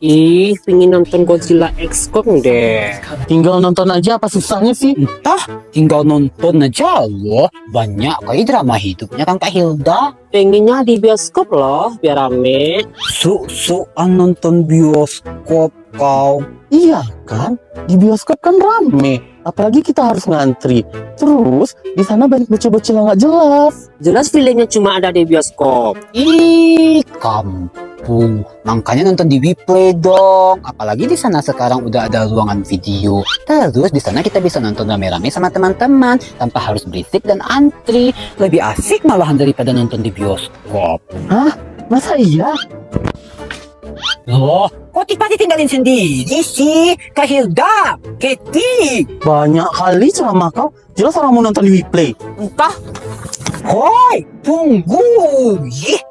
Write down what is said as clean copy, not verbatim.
Ih, pingin nonton Godzilla X Kong deh. Tinggal nonton aja, apa susahnya sih? Entah, tinggal nonton aja loh. Banyak kayak drama hidupnya kan Kak Hilda. Pengennya di bioskop loh, biar rame. Su-suan nonton bioskop kau. Iya kan? Di bioskop kan rame. Apalagi kita harus ngantri. Terus di sana banyak bocil-bocil yang nggak jelas. Jelas filmnya cuma ada di bioskop. Ih, kampung. Makanya nonton di WePlay dong. Apalagi di sana sekarang udah ada ruangan video. Terus di sana kita bisa nonton rame-rame sama teman-teman tanpa harus berisik dan antri. Lebih asik malahan daripada nonton di bioskop. Hah? Masa iya? Loh, kok kita ditinggalin sendiri sih? Kak Hilda, Keti. Banyak kali ceramah kau. Jelas orang mau nonton di WePlay. Entah. Hoi, tunggu. Ih,